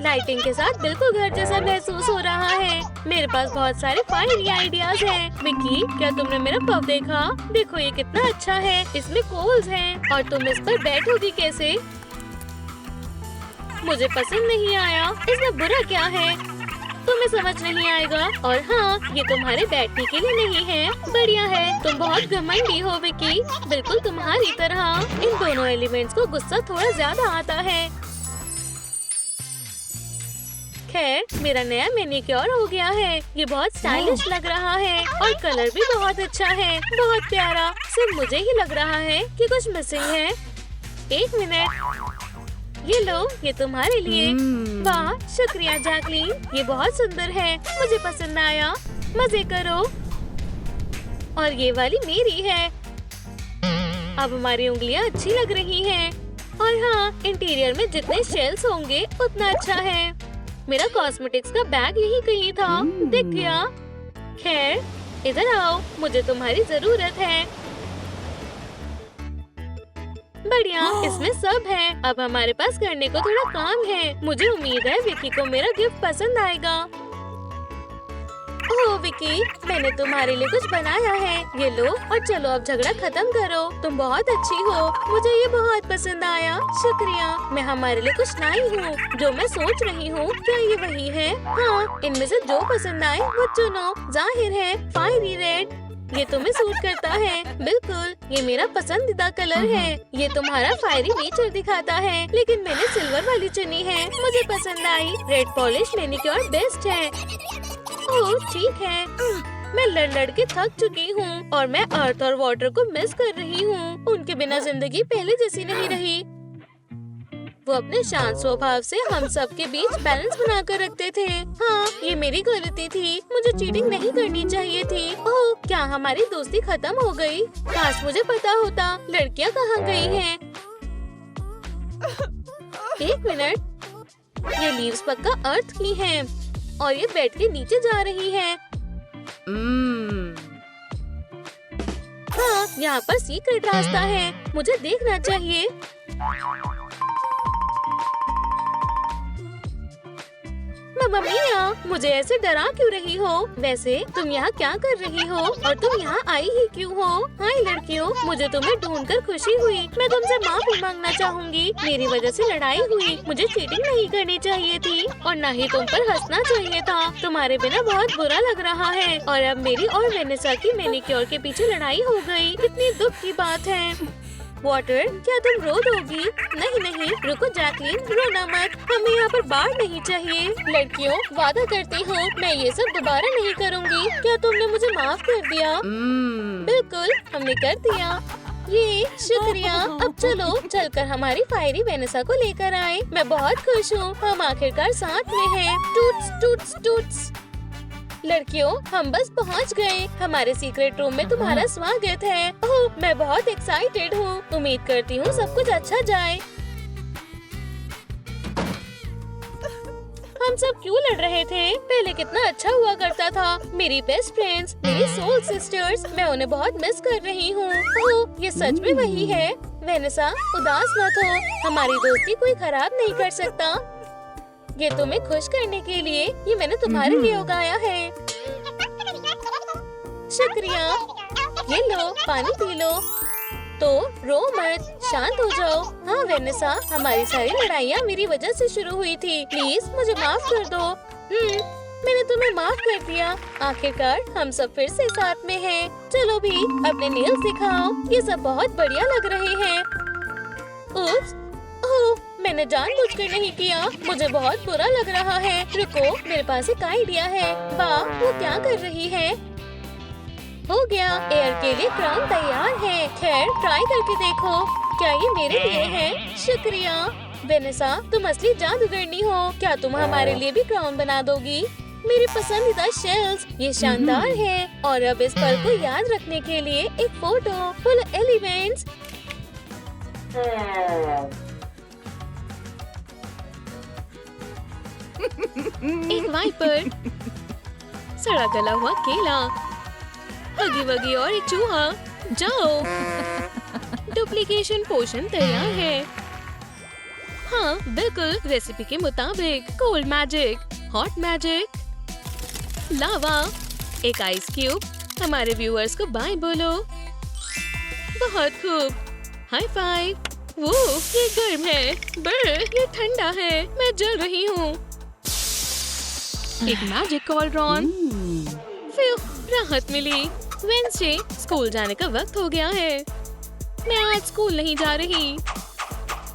लाइटिंग के साथ बिल्कुल घर जैसा महसूस हो रहा है। मेरे पास बहुत सारे फायरी आइडियाज हैं। विक्की, क्या तुमने मेरा पफ देखा? देखो ये कितना अच्छा है। इसमें कोल्स हैं और तुम इस पर बैठोगी कैसे? मुझे पसंद नहीं आया। इसमें बुरा क्या है? तुम्हें समझ नहीं आएगा। और हाँ, ये तुम्हारे बैठने के लिए नहीं है। बढ़िया है। तुम बहुत घमंडी हो विक्की, बिल्कुल तुम्हारी तरह। इन दोनों एलिमेंट्स को गुस्सा थोड़ा ज्यादा आता है। खैर, मेरा नया मैनिक्योर हो गया है। ये बहुत स्टाइलिश लग रहा है और कलर भी बहुत अच्छा है। बहुत प्यारा। सिर्फ मुझे ही लग रहा है कि कुछ मिसिंग है। एक मिनट, ये लो, ये तुम्हारे लिए। वाह, शुक्रिया जैकलीन, ये बहुत सुंदर है, मुझे पसंद आया। मजे करो। और ये वाली मेरी है। अब हमारी उंगलियां अच्छी लग रही हैं। और हाँ, इंटीरियर में जितने शेल्स होंगे उतना अच्छा है। मेरा कॉस्मेटिक्स का बैग यही कहीं था, दिख गया। खैर, इधर आओ, मुझे तुम्हारी जरूरत है। बढ़िया, इसमें सब है। अब हमारे पास करने को थोड़ा काम है। मुझे उम्मीद है विकी को मेरा गिफ्ट पसंद आएगा। ओह विकी, मैंने तुम्हारे लिए कुछ बनाया है, ये लो। और चलो अब झगड़ा खत्म करो। तुम बहुत अच्छी हो, मुझे ये बहुत पसंद आया। शुक्रिया। मैं हमारे लिए कुछ लाई हूँ। जो मैं सोच रही हूँ, क्या ये वही है? हाँ, इनमें से जो पसंद आए वो चुनो। जाहिर है फायरी रेड, ये तुम्हें सूट करता है। बिल्कुल, ये मेरा पसंदीदा कलर है। ये तुम्हारा फायरी नेचर दिखाता है, लेकिन मैंने सिल्वर वाली चुनी है, मुझे पसंद आई। रेड पॉलिश मैनिक्योर बेस्ट है। ओह ठीक है, मैं लड़ के थक चुकी हूँ और मैं अर्थ और वाटर को मिस कर रही हूँ। उनके बिना जिंदगी पहले जैसी नहीं रही। वो अपने शांत स्वभाव से हम सब के बीच बैलेंस बना कर रखते थे। हाँ, ये मेरी गलती थी, मुझे चीटिंग नहीं करनी चाहिए थी। ओह, क्या हमारी दोस्ती खत्म हो गई? काश मुझे पता होता। लड़कियाँ कहाँ गई हैं? एक मिनट, ये लीव्स पक्का अर्थ की हैं और ये बेड के नीचे जा रही है। हाँ, यहाँ पर सीक्रेट रास्ता है, मुझे देखना चाहिए। मम्मा मिया, मुझे ऐसे डरा क्यों रही हो? वैसे तुम यहाँ क्या कर रही हो और तुम यहाँ आई ही क्यों हो? हाय लड़कियों, मुझे तुम्हें ढूंढकर खुशी हुई। मैं तुमसे माफी मांगना चाहूँगी। मेरी वजह से लड़ाई हुई। मुझे चीटिंग नहीं करनी चाहिए थी और न ही तुम पर हंसना चाहिए था। तुम्हारे बिना बहुत बुरा लग रहा है और अब मेरी और वेनेसा की मैनिक्योर के पीछे लड़ाई हो गई। कितनी दुख की बात है। वाटर, क्या तुम रो दोगी? नहीं नहीं, रुको जैकलीन, रोना मत। हमें यहाँ पर बाढ़ नहीं चाहिए। लड़कियों, वादा करती हूँ मैं ये सब दोबारा नहीं करूँगी। क्या तुमने मुझे माफ कर दिया? बिल्कुल, हमने कर दिया। ये शुक्रिया। अब चलो चलकर हमारी फायरी वेनेसा को लेकर आए। मैं बहुत खुश हूँ, हम आखिरकार साथ में हैं। Toots Toots Toots. लड़कियों, हम बस पहुंच गए। हमारे सीक्रेट रूम में तुम्हारा स्वागत है। ओह, मैं बहुत एक्साइटेड हूँ। उम्मीद करती हूँ सब कुछ अच्छा जाए। हम सब क्यों लड़ रहे थे? पहले कितना अच्छा हुआ करता था। मेरी बेस्ट फ्रेंड्स, मेरी सोल सिस्टर्स, मैं उन्हें बहुत मिस कर रही हूँ। ओह, ये सच में वही है। वेनेसा, उदास मत हो, हमारी दोस्ती कोई खराब नहीं कर सकता। ये तुम्हें खुश करने के लिए ये मैंने तुम्हारे लिए उगाया है। शुक्रिया। ये लो, पानी पी लो। तो रो मत, शांत हो जाओ। हाँ वेनेसा, हमारी सारी लड़ाइयाँ मेरी वजह से शुरू हुई थी। प्लीज मुझे माफ कर दो। मैंने तुम्हें माफ कर दिया। आखिरकार हम सब फिर से साथ में हैं। चलो भी अपने नेल्स दिखाओ, ये सब बहुत बढ़िया लग रहे हैं। उप्स, ओह, मैंने जानबूझकर नहीं किया। मुझे बहुत बुरा लग रहा है। रुको, मेरे पास एक आइडिया है। वाह, वो क्या कर रही है? हो गया, एयर के लिए क्राउन तैयार है। खैर, ट्राई करके देखो। क्या ये मेरे लिए है? शुक्रिया। वेनेसा, तुम असली जादूगरनी हो। क्या तुम हमारे लिए भी क्राउन बना दोगी? मेरी पसंदीदा शेल्स, ये शानदार है। और अब इस पल को याद रखने के लिए एक फोटो फुल एलिमेंट्स। एक वाइपर, सड़ा गला हुआ केला, हगी वगी और एक चूहा। जाओ, डुप्लीकेशन पोशन तैयार है। हाँ बिल्कुल, रेसिपी के मुताबिक। कोल्ड मैजिक, हॉट मैजिक, लावा, एक आइस क्यूब। हमारे व्यूअर्स को बाय बोलो। बहुत खूब, हाई फाइव। वो ये गर्म है, ये ठंडा है, मैं जल रही हूँ। एक मैजिक कॉलड्रॉन। फिर राहत मिली। वेडनेसडे, स्कूल जाने का वक्त हो गया है। मैं आज स्कूल नहीं जा रही।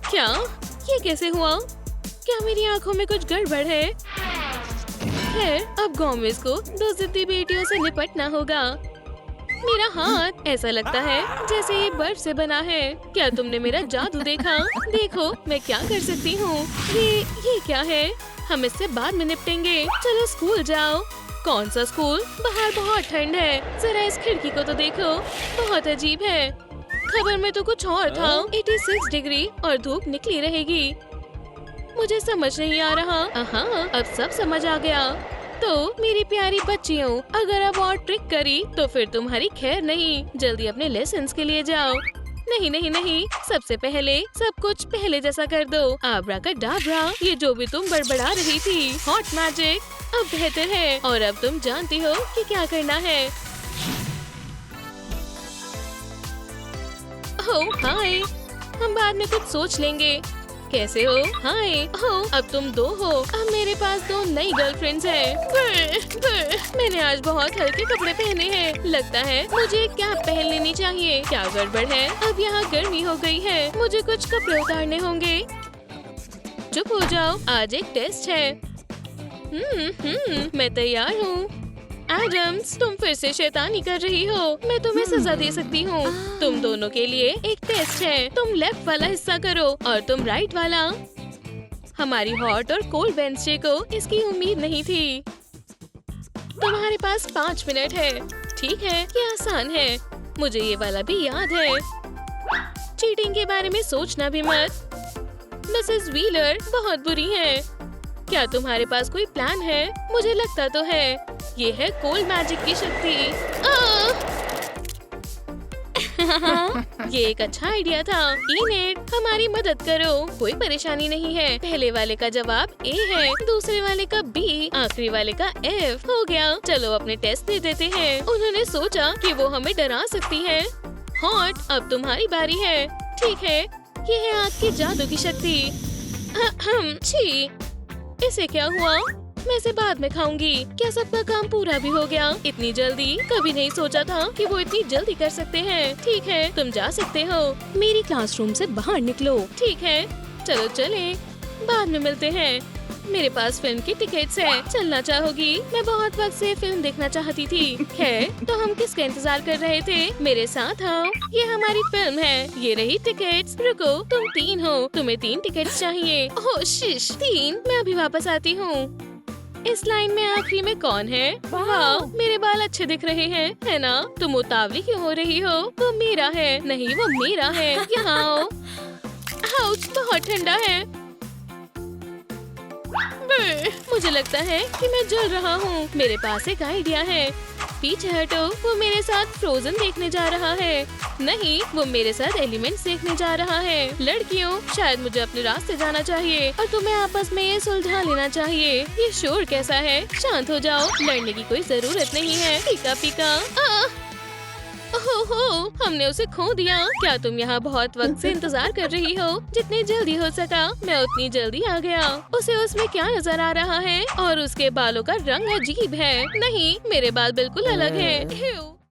क्या? ये कैसे हुआ? क्या मेरी आंखों में कुछ गड़बड़ है? खैर, अब गोमेज़ को 2 जिद्दी बेटियों से निपटना होगा। मेरा हाथ ऐसा लगता है जैसे ये बर्फ से बना है। क्या तुमने मेरा जादू देखा? देखो मैं क्या कर सकती हूँ। ये क्या है? हम इससे बाद में निपटेंगे। चलो स्कूल जाओ। कौन सा स्कूल? बाहर बहुत ठंड है। जरा इस खिड़की को तो देखो, बहुत अजीब है। खबर में तो कुछ और था। 86 डिग्री और धूप निकली रहेगी। मुझे समझ नहीं आ रहा। हाँ, अब सब समझ आ गया। तो मेरी प्यारी बच्चियों, अगर अब और ट्रिक करी तो फिर तुम्हारी खैर नहीं। जल्दी अपने लेसन्स के लिए जाओ। नहीं नहीं नहीं, सबसे पहले सब कुछ पहले जैसा कर दो। आब्राकाडाब्रा, ये जो भी तुम बड़बड़ा रही थी, हॉट मैजिक अब बेहतर है और अब तुम जानती हो कि क्या करना है। ओह हाय, हम बाद में कुछ सोच लेंगे। कैसे हो? हाय। ओह, अब तुम दो हो। अब मेरे पास 2 नई गर्लफ्रेंड्स हैं। मैंने आज बहुत हल्के कपड़े पहने हैं। लगता है मुझे कैप पहन लेनी चाहिए। क्या गड़बड़ है? अब यहाँ गर्मी हो गई है। मुझे कुछ कपड़े उतारने होंगे। चुप हो जाओ, आज एक टेस्ट है। मैं तैयार हूँ। एडम्स, तुम फिर से शैतानी कर रही हो। मैं तुम्हें सजा दे सकती हूँ। तुम दोनों के लिए एक टेस्ट है। तुम लेफ्ट वाला हिस्सा करो और तुम राइट वाला। हमारी हॉट और कोल्ड वेडनेसडे को इसकी उम्मीद नहीं थी। तुम्हारे पास 5 मिनट है। ठीक है, ये आसान है। मुझे ये वाला भी याद है। चीटिंग के बारे में सोचना भी मत। मिसेस व्हीलर बहुत बुरी है। क्या तुम्हारे पास कोई प्लान है? मुझे लगता तो है। ये है कोल्ड मैजिक की शक्ति। ये एक अच्छा आइडिया था। इनेट, हमारी मदद करो। कोई परेशानी नहीं है। पहले वाले का जवाब ए है, दूसरे वाले का बी, आखिरी वाले का एफ। हो गया, चलो अपने टेस्ट दे देते हैं। उन्होंने सोचा कि वो हमें डरा सकती है। हॉट, अब तुम्हारी बारी है। ठीक है, ये है आग के जादू की शक्ति। छी, इसे क्या हुआ? मैं इसे बाद में खाऊंगी। क्या सबका काम पूरा भी हो गया? इतनी जल्दी? कभी नहीं सोचा था कि वो इतनी जल्दी कर सकते हैं। ठीक है, तुम जा सकते हो। मेरी क्लासरूम से बाहर निकलो। ठीक है, चलो चले, बाद में मिलते हैं। मेरे पास फिल्म की टिकट्स है। चलना चाहोगी? मैं बहुत वक्त से फिल्म देखना चाहती थी। खैर, तो हम किसका इंतजार कर रहे थे? मेरे साथ आओ, ये हमारी फिल्म है। ये रही टिकट्स। रुको, तुम 3 हो। तुम्हें 3 टिकट्स चाहिए। ओह शिश, 3? मैं अभी वापस आती हूँ। इस लाइन में आखिरी में कौन है? वाह, मेरे बाल अच्छे दिख रहे हैं, है ना? तुम उतावली क्यों हो रही हो? वो मेरा है। नहीं, वो मेरा है। यहाँ आओ। आउच, बहुत ठंडा है। मुझे लगता है कि मैं जल रहा हूँ। मेरे पास एक आइडिया है। पीछे हटो, वो मेरे साथ फ्रोजन देखने जा रहा है। नहीं, वो मेरे साथ एलिमेंट्स देखने जा रहा है। लड़कियों, शायद मुझे अपने रास्ते जाना चाहिए और तुम्हें आपस में ये सुलझा लेना चाहिए। ये शोर कैसा है? शांत हो जाओ, लड़ने की कोई जरूरत नहीं है। पीका पीका। ओहो, हमने उसे खो दिया। क्या तुम यहाँ बहुत वक्त से इंतजार कर रही हो? जितनी जल्दी हो सका मैं उतनी जल्दी आ गया। उसे उसमें क्या नजर आ रहा है? और उसके बालों का रंग अजीब है। नहीं, मेरे बाल बिल्कुल अलग हैं।